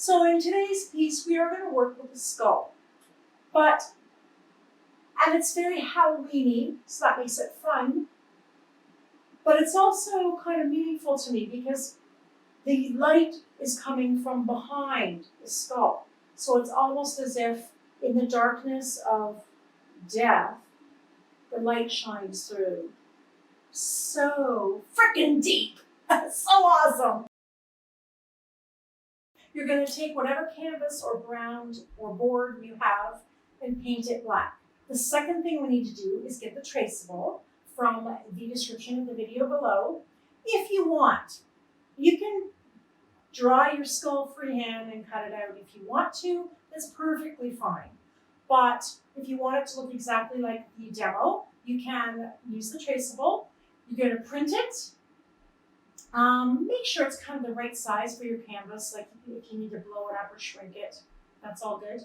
So in today's piece, we are going to work with the skull, and it's very Halloween-y, so that makes it fun, but it's also kind of meaningful to me because the light is coming from behind the skull. So it's almost as if in the darkness of death, the light shines through. So freaking deep. So awesome. You're going to take whatever canvas or ground or board you have and paint it black. The second thing we need to do is get the traceable from the description of the video below. If you want, you can draw your skull freehand and cut it out if you want to. That's perfectly fine. But if you want it to look exactly like the demo, you can use the traceable. You're going to print it. Make sure it's kind of the right size for your canvas. Like if you need to blow it up or shrink it, that's all good.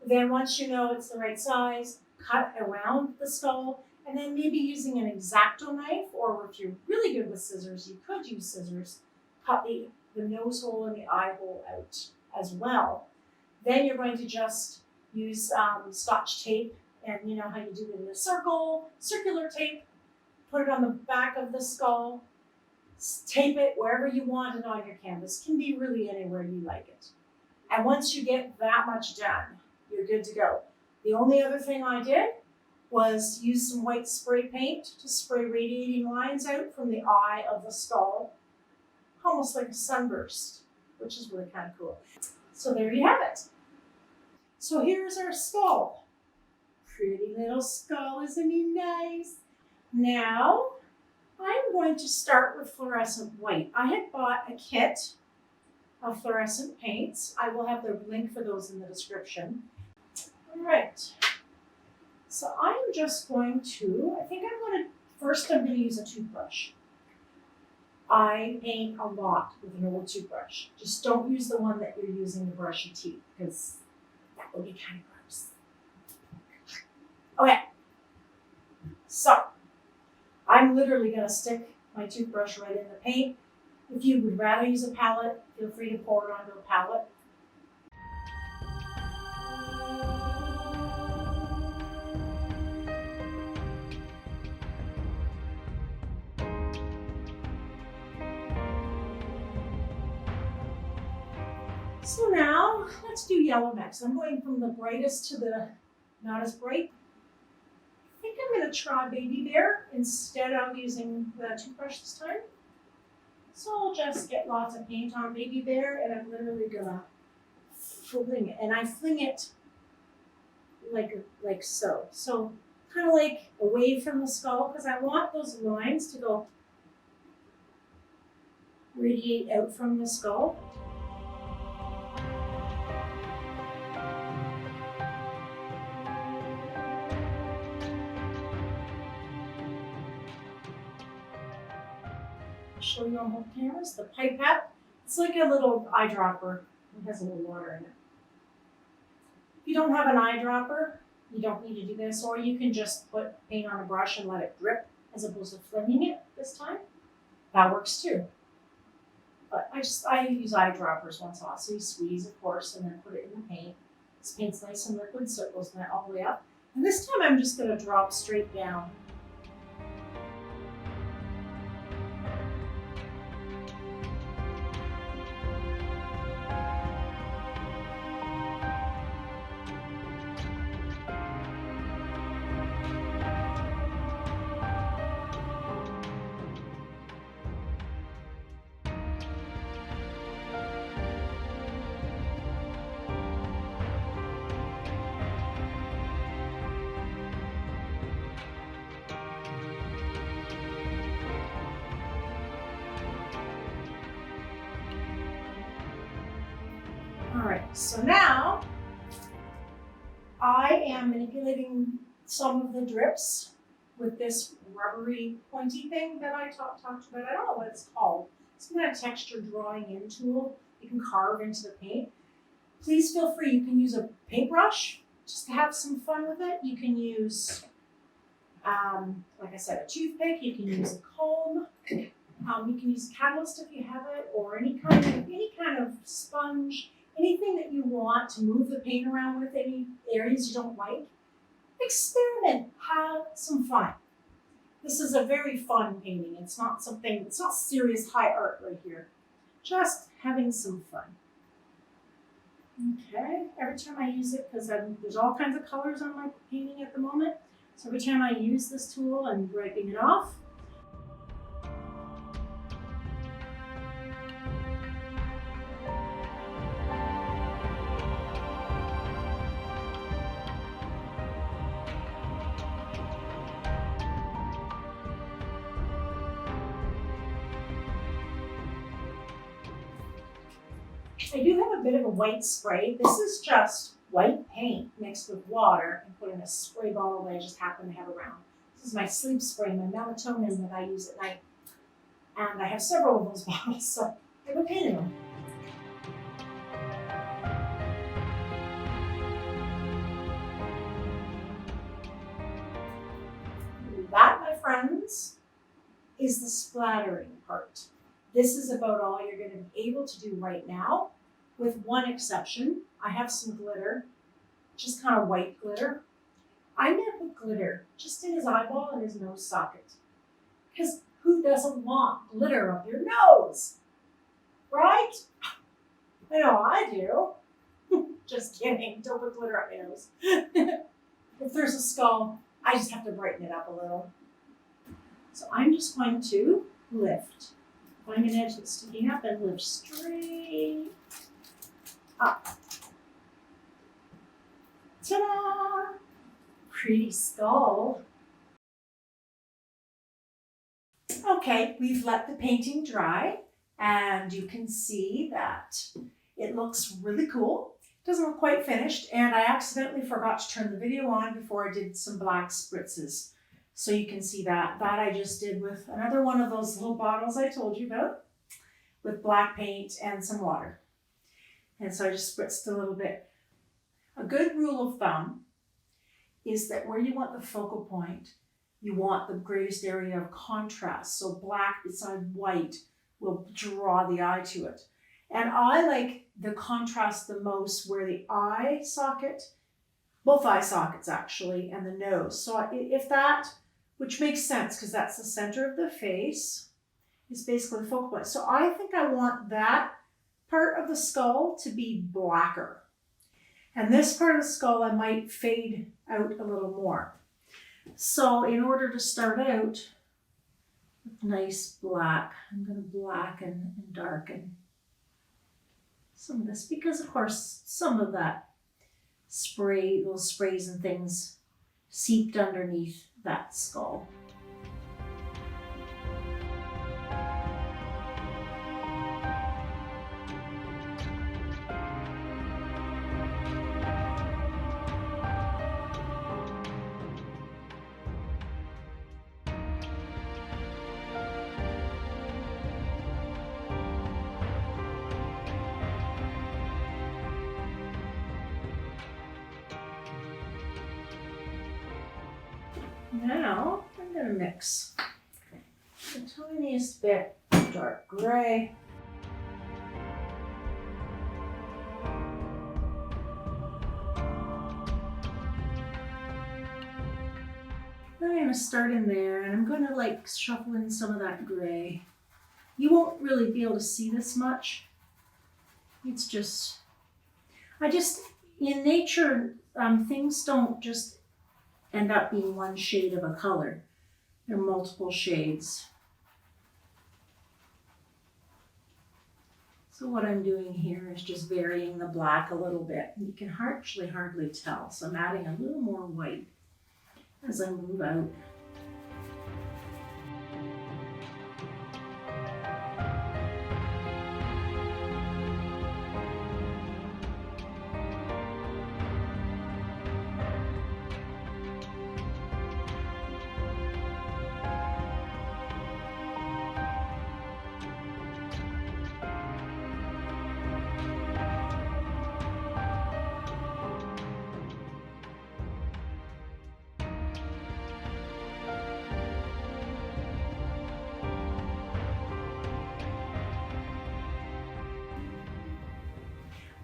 Then once you know it's the right size, cut around the skull, and then maybe using an EXACTO knife, or if you're really good with scissors, you could use scissors, cut the nose hole and the eye hole out as well. Then you're going to just use Scotch tape, and you know how you do it in a circular tape, put it on the back of the skull, tape it wherever you want it on your canvas. Can be really anywhere you like it. And once you get that much done, you're good to go. The only other thing I did was use some white spray paint to spray radiating lines out from the eye of the skull, almost like a sunburst, which is really kind of cool. So there you have it. So here's our skull. Pretty little skull, isn't he nice? Now, I'm going to start with fluorescent white. I had bought a kit of fluorescent paints. I will have the link for those in the description. All right. So I'm just going to, first I'm going to use a toothbrush. I paint a lot with an old toothbrush. Just don't use the one that you're using to brush your teeth, because that will be kind of gross. Okay. So I'm literally going to stick my toothbrush right in the paint. If you would rather use a palette, feel free to pour it onto a palette. So now let's do yellow next. I'm going from the brightest to the not as bright. I think I'm going to try Baby Bear instead of using the toothbrush this time. So I'll just get lots of paint on Baby Bear, and I'm literally going to fling it. And I fling it like so. So kind of like away from the skull, because I want those lines to go radiate out from the skull. Show you on both cameras. The pipette, it's like a little eyedropper. It has a little water in it. If you don't have an eyedropper, you don't need to do this, or you can just put paint on a brush and let it drip as opposed to flinging it this time. That works too. But I use eyedroppers once in a while. So you squeeze, of course, and then put it in the paint. This paint's nice and liquid, so it goes all the way up. And this time I'm just going to drop straight down. All right, so now I am manipulating some of the drips with this rubbery pointy thing that I talked about. I don't know what it's called. Some kind of texture drawing in tool you can carve into the paint. Please feel free, you can use a paintbrush just to have some fun with it. You can use, like I said, a toothpick. You can use a comb. You can use catalyst if you have it, or any kind of sponge. Anything that you want to move the paint around with, any areas you don't like, experiment, have some fun. This is a very fun painting. It's not serious high art right here. Just having some fun. Okay, every time I use it, because there's all kinds of colors on my painting at the moment, so every time I use this tool, I'm wiping it off. I do have a bit of a white spray. This is just white paint mixed with water and put in a spray bottle that I just happen to have around. This is my sleep spray, my melatonin that I use at night. And I have several of those bottles, so I have a paint in them. That, my friends, is the splattering part. This is about all you're going to be able to do right now, with one exception. I have some glitter, just kind of white glitter. I'm going to put glitter just in his eyeball and his nose socket. Because who doesn't want glitter up your nose? Right? I know I do. Just kidding. Don't put glitter up my nose. If there's a skull, I just have to brighten it up a little. So I'm just going to lift. Find an edge that's sticking up and lift straight up. Ta-da! Pretty skull. Okay, we've let the painting dry, and you can see that it looks really cool. It doesn't look quite finished, and I accidentally forgot to turn the video on before I did some black spritzes. So you can see that. That I just did with another one of those little bottles I told you about, with black paint and some water. And so I just spritzed a little bit. A good rule of thumb is that where you want the focal point, you want the greatest area of contrast. So black beside white will draw the eye to it. And I like the contrast the most where the eye socket, both eye sockets actually, and the nose. So if that, which makes sense because that's the center of the face, is basically the focal point. So I think I want that part of the skull to be blacker. And this part of the skull I might fade out a little more. So in order to start out with nice black, I'm going to blacken and darken some of this because of course some of that spray, those sprays and things seeped underneath that skull. Now I'm going to mix the tiniest bit of dark gray. Then I'm going to start in there and I'm going to like shuffle in some of that gray. You won't really be able to see this much. It's just, in nature, things don't just end up being one shade of a color. There are multiple shades. So what I'm doing here is just varying the black a little bit. You can actually hardly tell. So I'm adding a little more white as I move out.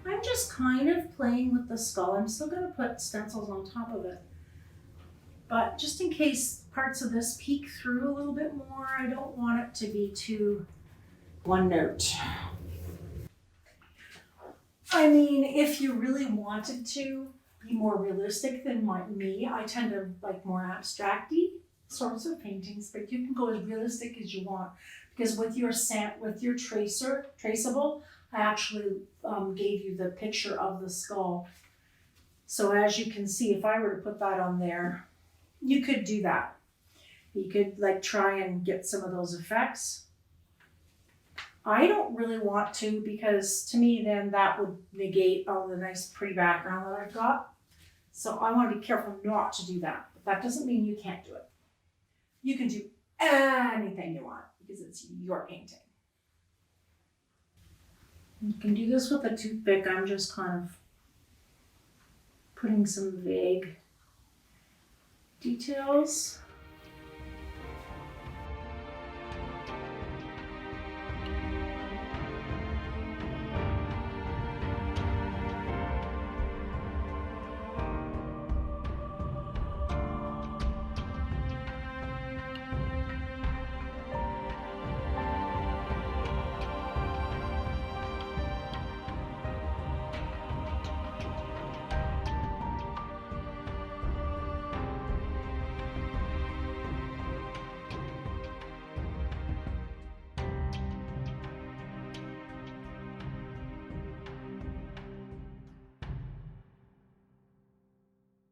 I'm just kind of playing with the skull. I'm still gonna put stencils on top of it. But just in case parts of this peek through a little bit more, I don't want it to be too one note. I mean, if you really wanted to be more realistic than me, I tend to like more abstract-y sorts of paintings, but you can go as realistic as you want, because with your traceable, I actually gave you the picture of the skull. So as you can see, if I were to put that on there, you could do that. You could like try and get some of those effects. I don't really want to, because to me then that would negate all the nice pretty background that I've got. So I want to be careful not to do that. But that doesn't mean you can't do it. You can do anything you want because it's your painting. You can do this with a toothpick. I'm just kind of putting some vague details.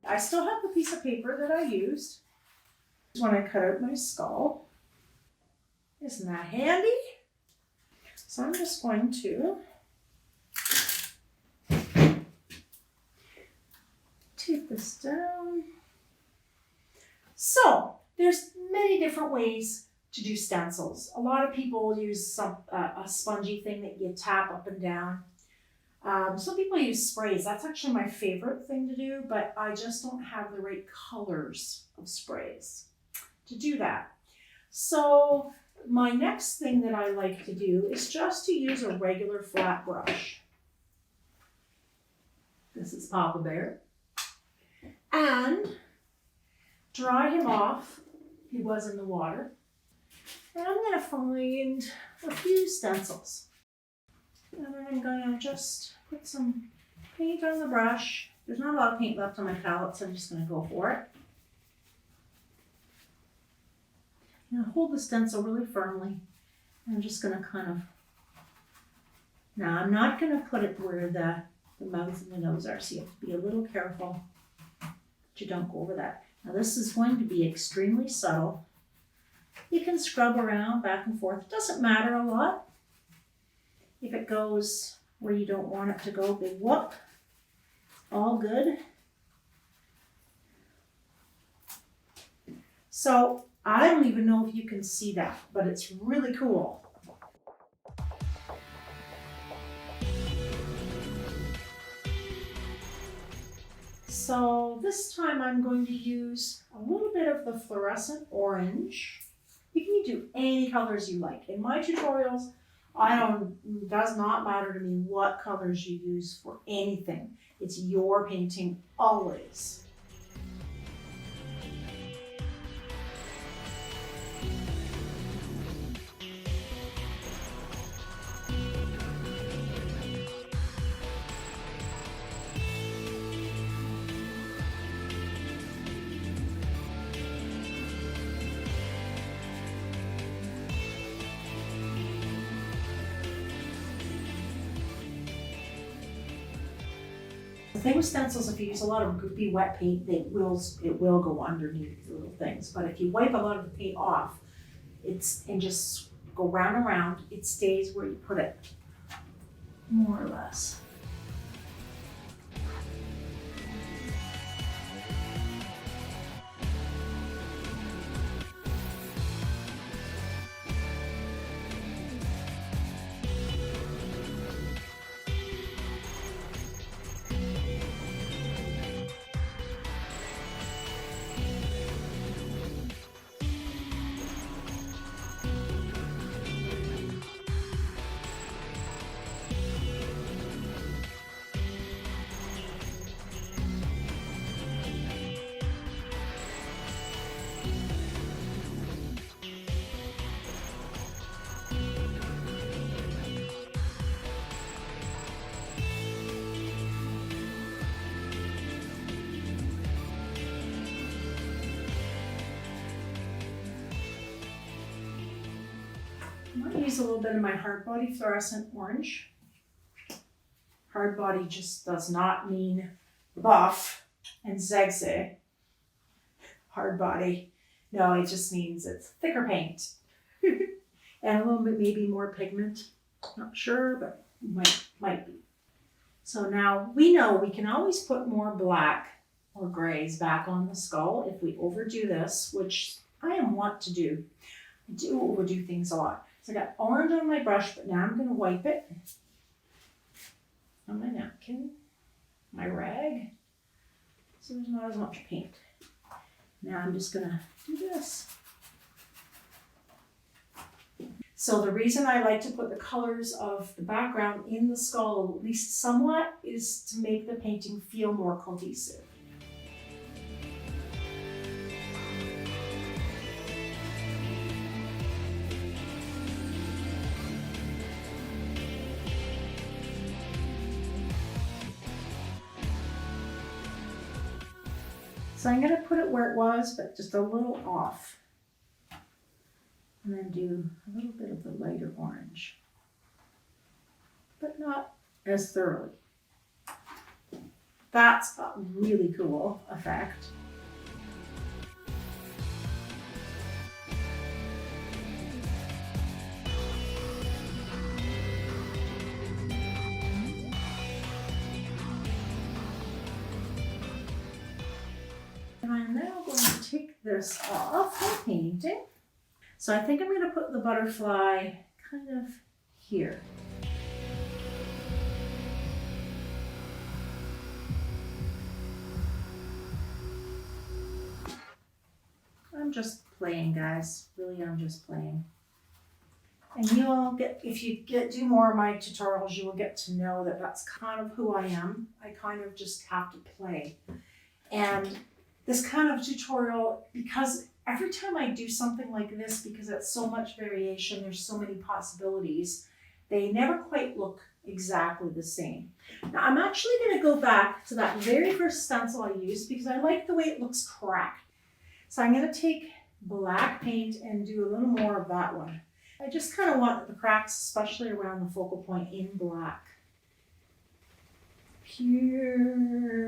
I still have the piece of paper that I used when I cut out my skull. Isn't that handy? So I'm just going to take this down. So there's many different ways to do stencils. A lot of people use a spongy thing that you tap up and down. Some people use sprays. That's actually my favorite thing to do, but I just don't have the right colors of sprays to do that. So my next thing that I like to do is just to use a regular flat brush. This is Papa Bear. And dry him off. He was in the water. And I'm going to find a few stencils. And then I'm going to just put some paint on the brush. There's not a lot of paint left on my palette, so I'm just going to go for it. I'm going to hold the stencil really firmly. I'm just going to kind of, now I'm not going to put it where the mouth and the nose are, so you have to be a little careful that you don't go over that. Now this is going to be extremely subtle. You can scrub around back and forth. It doesn't matter a lot. If it goes where you don't want it to go, big whoop. All good. So I don't even know if you can see that, but it's really cool. So this time I'm going to use a little bit of the fluorescent orange. You can do any colors you like. In my tutorials, it does not matter to me what colors you use for anything. It's your painting always. The thing with stencils, if you use a lot of goopy wet paint, it will go underneath the little things. But if you wipe a lot of the paint off, and just go round and round, it stays where you put it, more or less. I'm going to use a little bit of my hard body fluorescent orange. Hard body just does not mean buff and zigzag. Hard body, no, it just means it's thicker paint. And a little bit maybe more pigment. Not sure, but might be. So now we know we can always put more black or grays back on the skull if we overdo this, which I am wont to do. I do overdo things a lot. So I got orange on my brush, but now I'm going to wipe it on my napkin, my rag, so there's not as much paint. Now I'm just going to do this. So the reason I like to put the colors of the background in the skull, at least somewhat, is to make the painting feel more cohesive. So I'm going to put it where it was, but just a little off. And then do a little bit of the lighter orange, but not as thoroughly. That's a really cool effect. And I'm now going to take this off the painting. So I think I'm going to put the butterfly kind of here. I'm just playing, guys. Really, I'm just playing. And you all get, if you do more of my tutorials, you will get to know that that's kind of who I am. I kind of just have to play. And this kind of tutorial, because every time I do something like this, because it's so much variation, there's so many possibilities, they never quite look exactly the same. Now I'm actually going to go back to that very first stencil I used because I like the way it looks cracked. So I'm going to take black paint and do a little more of that one. I just kind of want the cracks, especially around the focal point, in black. Pure,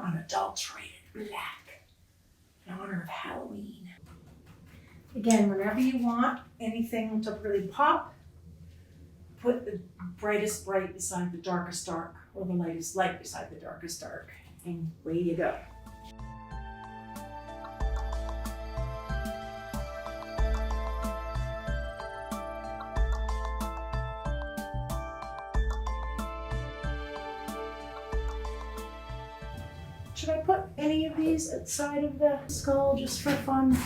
unadulterated black in honor of Halloween. Again, whenever you want anything to really pop, put the brightest bright beside the darkest dark, or the lightest light beside the darkest dark, and away you go. Should I put any of these outside of the skull just for fun?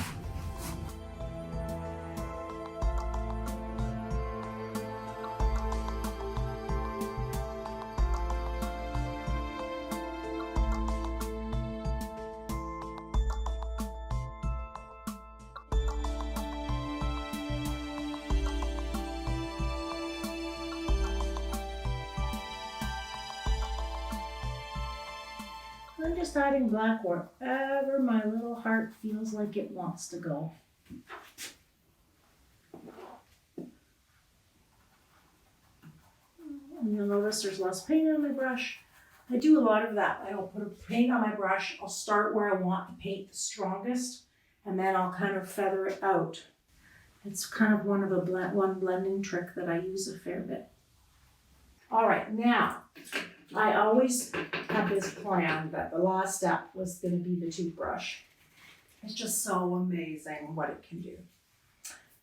I'm just adding black wherever my little heart feels like it wants to go. And you'll notice there's less paint on my brush. I do a lot of that. I'll put a paint on my brush. I'll start where I want the paint the strongest, and then I'll kind of feather it out. It's kind of one blending trick that I use a fair bit. All right, now, I always have this plan that the last step was going to be the toothbrush. It's just so amazing what it can do.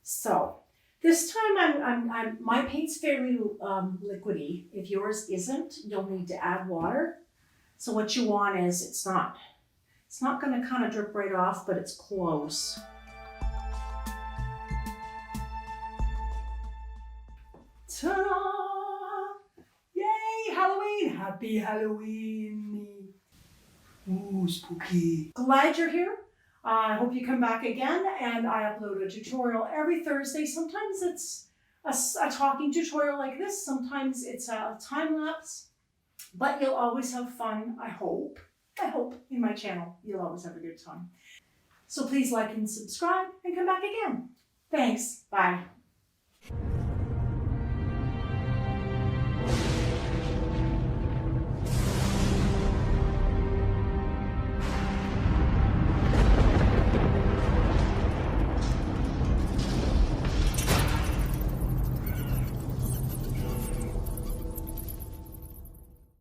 So this time my paint's fairly liquidy. If yours isn't, you'll need to add water. So what you want is it's not going to kind of drip right off, but it's close. Ta-da! Halloween! Happy Halloween! Ooh, spooky. Glad you're here. I hope you come back again, and I upload a tutorial every Thursday. Sometimes it's a talking tutorial like this. Sometimes it's a time-lapse. But you'll always have fun, I hope. I hope in my channel you'll always have a good time. So please like and subscribe and come back again. Thanks. Bye. it.